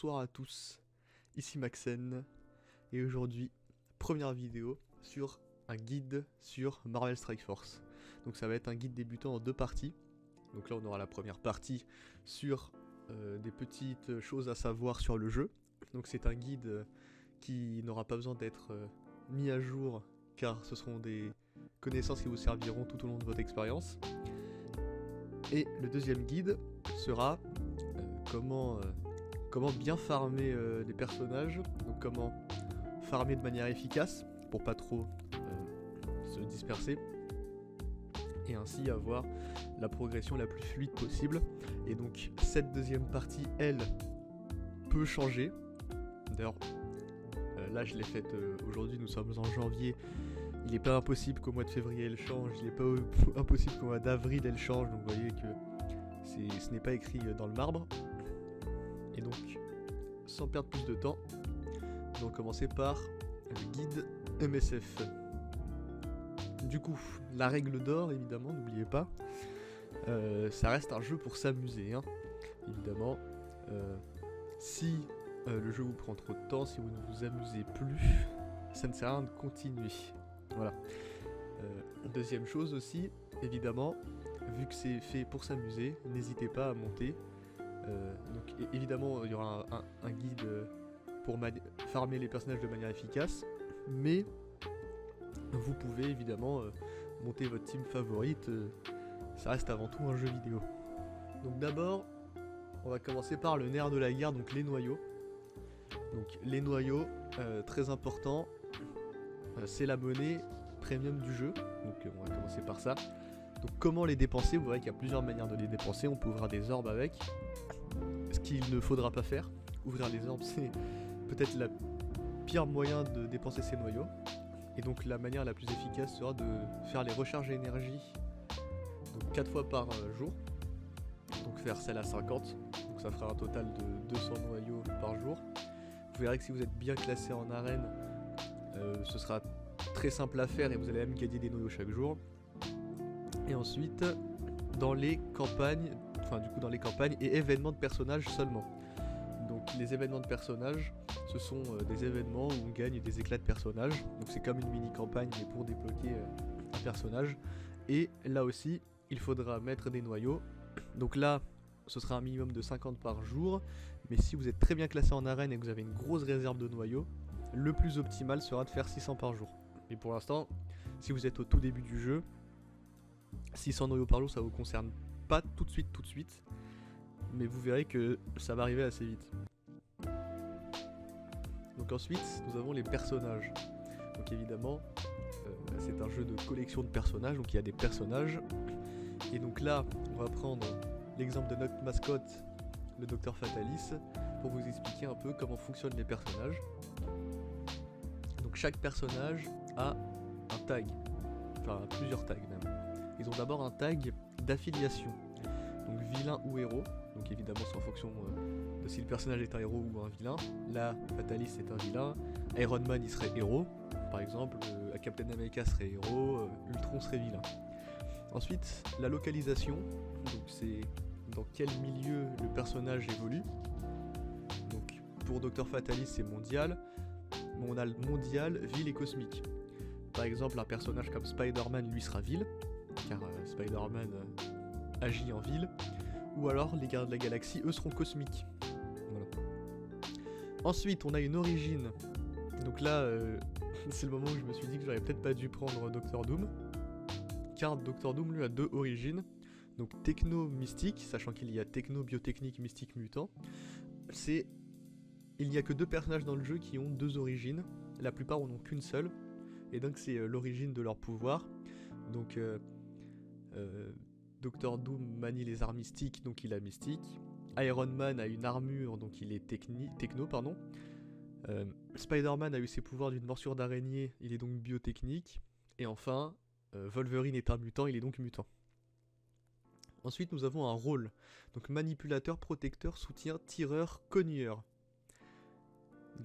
Bonsoir à tous, ici Maxen, et aujourd'hui, première vidéo sur un guide sur Marvel Strike Force. Donc ça va être un guide débutant en deux parties. Donc là on aura la première partie sur des petites choses à savoir sur le jeu. Donc c'est un guide qui n'aura pas besoin d'être mis à jour, car ce seront des connaissances qui vous serviront tout au long de votre expérience. Et le deuxième guide sera comment bien farmer les personnages, donc comment farmer de manière efficace pour pas trop se disperser et ainsi avoir la progression la plus fluide possible. Et donc cette deuxième partie, elle, peut changer. D'ailleurs là je l'ai faite aujourd'hui, nous sommes en janvier. Il n'est pas impossible qu'au mois de février elle change, il n'est pas impossible qu'au mois d'avril elle change, donc vous voyez que ce n'est pas écrit dans le marbre. Et donc, sans perdre plus de temps, nous allons commencer par le guide MSF. Du coup, la règle d'or, évidemment, n'oubliez pas, ça reste un jeu pour s'amuser, hein, évidemment. Si le jeu vous prend trop de temps, si vous ne vous amusez plus, ça ne sert à rien de continuer. Voilà. Deuxième chose aussi, évidemment, vu que c'est fait pour s'amuser, n'hésitez pas à monter. Donc évidemment il y aura un guide pour farmer les personnages de manière efficace, mais vous pouvez évidemment monter votre team favorite, ça reste avant tout un jeu vidéo. Donc d'abord on va commencer par le nerf de la guerre, donc les noyaux. Donc les noyaux, très important, c'est la monnaie premium du jeu, donc on va commencer par ça. Donc comment les dépenser? Vous verrez qu'il y a plusieurs manières de les dépenser, on peut ouvrir des orbes avec. Ce qu'il ne faudra pas faire, ouvrir les orbes, c'est peut-être le pire moyen de dépenser ses noyaux. Et donc la manière la plus efficace sera de faire les recharges énergie, donc 4 fois par jour. Donc faire celle à 50, donc ça fera un total de 200 noyaux par jour. Vous verrez que si vous êtes bien classé en arène, ce sera très simple à faire et vous allez même gagner des noyaux chaque jour. Et ensuite, dans les campagnes, dans les campagnes et événements de personnages seulement. Donc les événements de personnages, ce sont des événements où on gagne des éclats de personnages. Donc c'est comme une mini campagne mais pour débloquer un personnage. Et là aussi, il faudra mettre des noyaux. Donc là, ce sera un minimum de 50 par jour. Mais si vous êtes très bien classé en arène et que vous avez une grosse réserve de noyaux, le plus optimal sera de faire 600 par jour. Mais pour l'instant, si vous êtes au tout début du jeu, 600 noyaux par jour, ça vous concerne pas tout de suite, mais vous verrez que ça va arriver assez vite. Donc ensuite, nous avons les personnages. Donc évidemment, c'est un jeu de collection de personnages, donc il y a des personnages. Et donc là, on va prendre l'exemple de notre mascotte, le Docteur Fatalis, pour vous expliquer un peu comment fonctionnent les personnages. Donc chaque personnage a un tag, enfin plusieurs tags même. Ils ont d'abord un tag d'affiliation, donc vilain ou héros, donc évidemment c'est en fonction de si le personnage est un héros ou un vilain. Là, Fatalis est un vilain, Iron Man il serait héros, par exemple, Captain America serait héros, Ultron serait vilain. Ensuite, la localisation, donc c'est dans quel milieu le personnage évolue. Donc pour Dr Fatalis c'est mondial, mais on a le mondial, ville et cosmique. Par exemple un personnage comme Spider-Man lui sera ville, car Spider-Man agit en ville, ou alors les gardes de la galaxie, eux, seront cosmiques. Voilà. Ensuite, on a une origine. Donc là, c'est le moment où je me suis dit que j'aurais peut-être pas dû prendre Doctor Doom, car Doctor Doom, lui, a deux origines. Donc techno-mystique, sachant qu'il y a techno-biotechnique, mystique, mutant. Il n'y a que deux personnages dans le jeu qui ont deux origines. La plupart en ont qu'une seule. Et donc c'est l'origine de leur pouvoir. Donc Doctor Doom manie les arts mystiques, donc il a mystique. Iron Man a une armure, donc il est techno. Spider-Man a eu ses pouvoirs d'une morsure d'araignée, il est donc biotechnique. Et enfin, Wolverine est un mutant, il est donc mutant. Ensuite, nous avons un rôle. Donc manipulateur, protecteur, soutien, tireur, cogneur.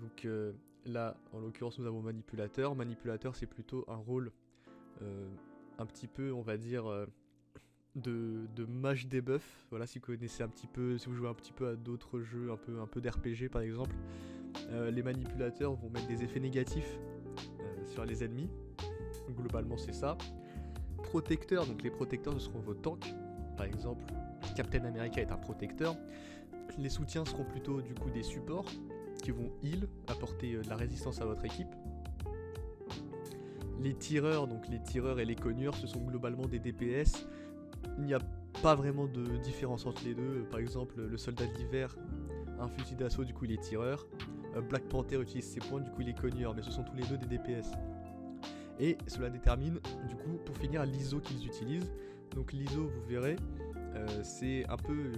Donc là, en l'occurrence, nous avons manipulateur. Manipulateur, c'est plutôt un rôle un petit peu, on va dire, de mage debuff. Voilà, si vous connaissez un petit peu, si vous jouez un petit peu à d'autres jeux, un peu d'RPG par exemple, les manipulateurs vont mettre des effets négatifs sur les ennemis. Globalement c'est ça. Protecteurs, donc les protecteurs ce seront vos tanks. Par exemple, Captain America est un protecteur. Les soutiens seront plutôt du coup des supports qui vont heal, apporter de la résistance à votre équipe. Les tireurs, donc les tireurs et les cogneurs, ce sont globalement des DPS. Il n'y a pas vraiment de différence entre les deux. Par exemple, le soldat de l'hiver a un fusil d'assaut, du coup il est tireur. Black Panther utilise ses points, du coup il est cogneur, mais ce sont tous les deux des DPS. Et cela détermine, du coup, pour finir, l'ISO qu'ils utilisent. Donc l'ISO, vous verrez, c'est un peu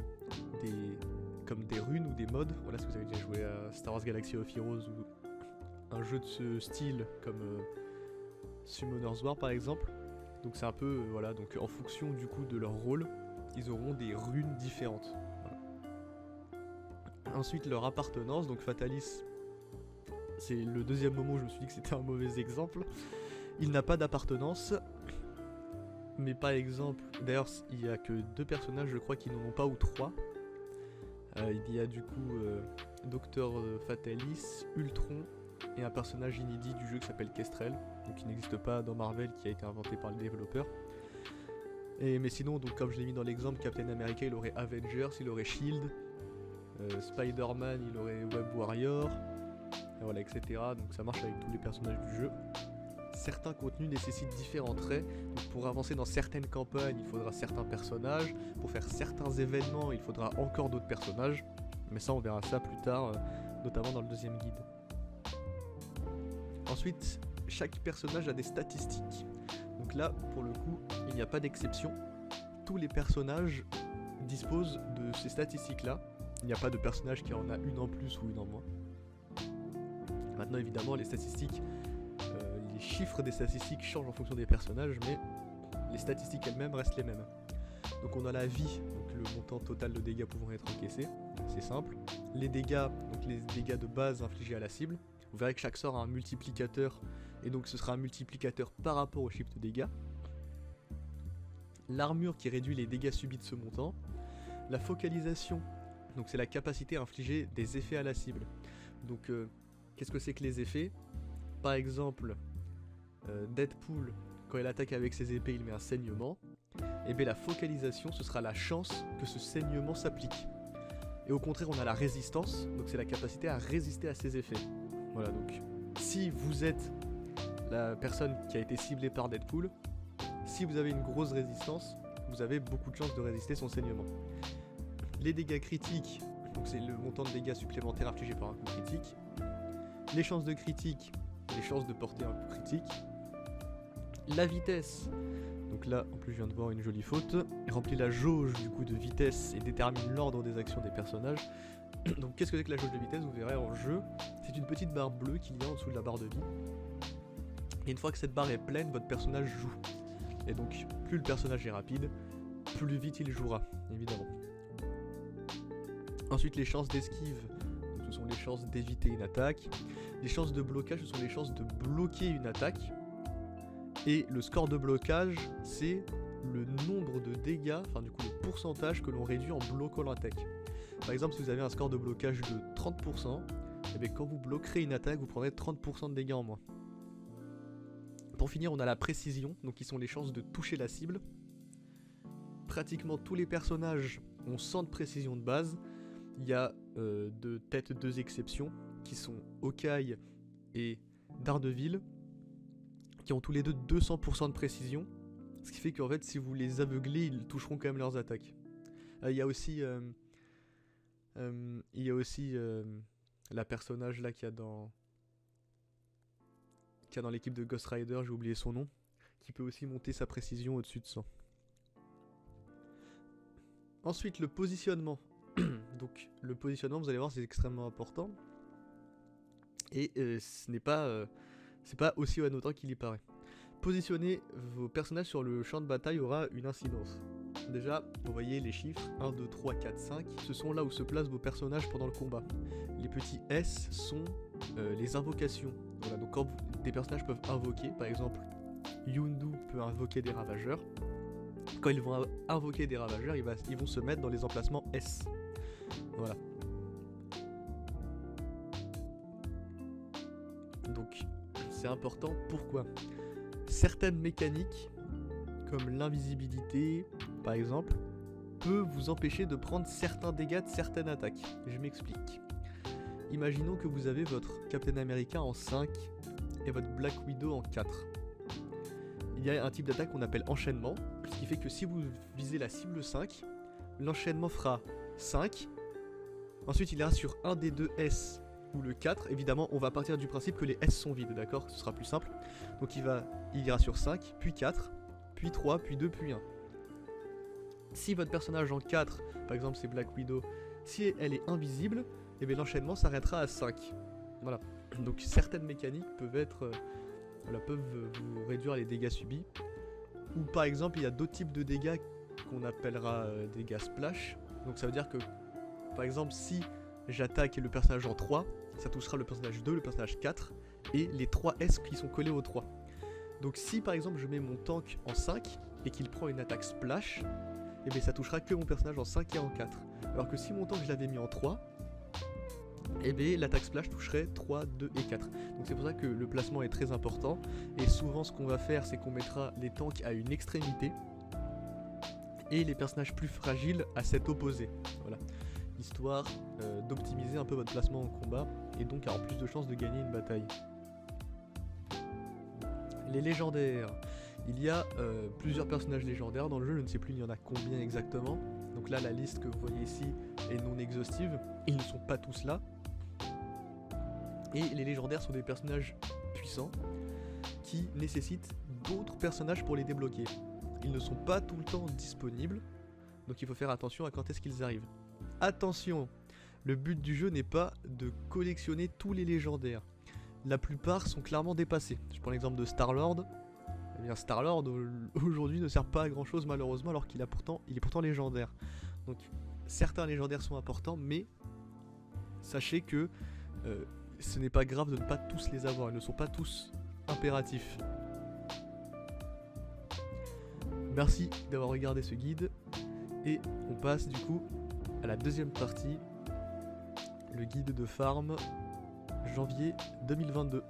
comme des runes ou des modes. Voilà, si vous avez déjà joué à Star Wars Galaxy of Heroes ou un jeu de ce style comme Summoner's War par exemple. Donc c'est un peu, voilà, donc en fonction du coup de leur rôle, ils auront des runes différentes. Voilà. Ensuite leur appartenance, donc Fatalis, c'est le deuxième moment où je me suis dit que c'était un mauvais exemple. Il n'a pas d'appartenance, mais par exemple, d'ailleurs il n'y a que 2 personnages je crois qui n'en ont pas, ou 3. Il y a du coup Docteur Fatalis, Ultron et un personnage inédit du jeu qui s'appelle Kestrel, donc qui n'existe pas dans Marvel, qui a été inventé par le développeur. Mais sinon, donc comme je l'ai mis dans l'exemple, Captain America il aurait Avengers, il aurait Shield, Spider-Man il aurait Web Warrior, et voilà, etc. Donc ça marche avec tous les personnages du jeu. Certains contenus nécessitent différents traits, donc pour avancer dans certaines campagnes il faudra certains personnages, pour faire certains événements il faudra encore d'autres personnages, mais ça on verra ça plus tard, notamment dans le deuxième guide. Ensuite, chaque personnage a des statistiques, donc là pour le coup il n'y a pas d'exception, tous les personnages disposent de ces statistiques là, il n'y a pas de personnage qui en a une en plus ou une en moins. Maintenant évidemment les statistiques, les chiffres des statistiques changent en fonction des personnages, mais les statistiques elles-mêmes restent les mêmes. Donc on a la vie, donc le montant total de dégâts pouvant être encaissés, c'est simple. Les dégâts, donc les dégâts de base infligés à la cible. Vous verrez que chaque sort a un multiplicateur, et donc ce sera un multiplicateur par rapport au chiffre de dégâts. L'armure qui réduit les dégâts subis de ce montant. La focalisation, donc c'est la capacité à infliger des effets à la cible. Donc qu'est-ce que c'est que les effets ? Par exemple, Deadpool, quand il attaque avec ses épées, il met un saignement. Et bien la focalisation, ce sera la chance que ce saignement s'applique. Et au contraire, on a la résistance, donc c'est la capacité à résister à ces effets. Voilà, donc si vous êtes la personne qui a été ciblée par Deadpool, si vous avez une grosse résistance, vous avez beaucoup de chances de résister son saignement. Les dégâts critiques, donc c'est le montant de dégâts supplémentaires infligés par un coup critique. Les chances de critique, les chances de porter un coup critique. La vitesse, donc là en plus je viens de voir une jolie faute, remplit la jauge du coup de vitesse et détermine l'ordre des actions des personnages. Donc qu'est-ce que c'est que la jauge de vitesse ? Vous verrez en jeu, c'est une petite barre bleue qu'il y a en dessous de la barre de vie. Et une fois que cette barre est pleine, votre personnage joue. Et donc plus le personnage est rapide, plus vite il jouera, évidemment. Ensuite les chances d'esquive, ce sont les chances d'éviter une attaque. Les chances de blocage, ce sont les chances de bloquer une attaque. Et le score de blocage, c'est le nombre de dégâts, enfin du coup le pourcentage que l'on réduit en bloquant l'attaque. Par exemple, si vous avez un score de blocage de 30%, et bien quand vous bloquerez une attaque, vous prendrez 30% de dégâts en moins. Pour finir, on a la précision, donc qui sont les chances de toucher la cible. Pratiquement tous les personnages ont 100 de précision de base. Il y a peut-être 2 exceptions, qui sont Hawkeye et Daredevil, qui ont tous les deux 200% de précision, ce qui fait qu'en fait si vous les aveuglez, ils toucheront quand même leurs attaques. Il y a aussi la personnage là qu'il y a dans l'équipe de Ghost Rider, j'ai oublié son nom, qui peut aussi monter sa précision au-dessus de 100. Ensuite le positionnement. Donc le positionnement, vous allez voir, c'est extrêmement important. Et c'est pas aussi anodin qu'il y paraît. Positionner vos personnages sur le champ de bataille aura une incidence. Déjà, vous voyez les chiffres 1, 2, 3, 4, 5, ce sont là où se placent vos personnages pendant le combat. Les petits S sont les invocations. Voilà, donc quand des personnages peuvent invoquer, par exemple Yondu peut invoquer des ravageurs, quand ils vont invoquer des ravageurs, ils vont se mettre dans les emplacements S. Voilà. Donc c'est important, pourquoi? Certaines mécaniques, comme l'invisibilité par exemple, peut vous empêcher de prendre certains dégâts de certaines attaques. Je m'explique. Imaginons que vous avez votre Captain America en 5 et votre Black Widow en 4. Il y a un type d'attaque qu'on appelle enchaînement, ce qui fait que si vous visez la cible 5, l'enchaînement fera 5, ensuite il ira sur un des deux S ou le 4, évidemment on va partir du principe que les S sont vides, d'accord? Ce sera plus simple. Donc il ira sur 5, puis 4, puis 3, puis 2, puis 1. Si votre personnage en 4, par exemple c'est Black Widow, si elle est invisible, et bien l'enchaînement s'arrêtera à 5. Voilà. Donc certaines mécaniques peuvent vous réduire les dégâts subis. Ou par exemple il y a d'autres types de dégâts qu'on appellera dégâts splash. Donc ça veut dire que par exemple si j'attaque le personnage en 3, ça touchera le personnage 2, le personnage 4 et les 3 S qui sont collés aux 3. Donc si par exemple je mets mon tank en 5 et qu'il prend une attaque splash, et bien ça touchera que mon personnage en 5 et en 4. Alors que si mon tank je l'avais mis en 3, et bien l'attaque splash toucherait 3, 2 et 4. Donc c'est pour ça que le placement est très important. Et souvent ce qu'on va faire c'est qu'on mettra les tanks à une extrémité et les personnages plus fragiles à cette opposée. Voilà. Histoire d'optimiser un peu votre placement en combat et donc avoir plus de chances de gagner une bataille. Les légendaires. Il y a plusieurs personnages légendaires dans le jeu, je ne sais plus il y en a combien exactement. Donc là la liste que vous voyez ici est non exhaustive, ils ne sont pas tous là. Et les légendaires sont des personnages puissants qui nécessitent d'autres personnages pour les débloquer. Ils ne sont pas tout le temps disponibles, donc il faut faire attention à quand est-ce qu'ils arrivent. Attention, le but du jeu n'est pas de collectionner tous les légendaires. La plupart sont clairement dépassés. Je prends l'exemple de Star-Lord. Eh bien Star-Lord aujourd'hui ne sert pas à grand chose malheureusement alors qu'il est pourtant légendaire. Donc certains légendaires sont importants mais sachez que ce n'est pas grave de ne pas tous les avoir, ils ne sont pas tous impératifs. Merci d'avoir regardé ce guide et on passe du coup à la deuxième partie, le guide de farm janvier 2022.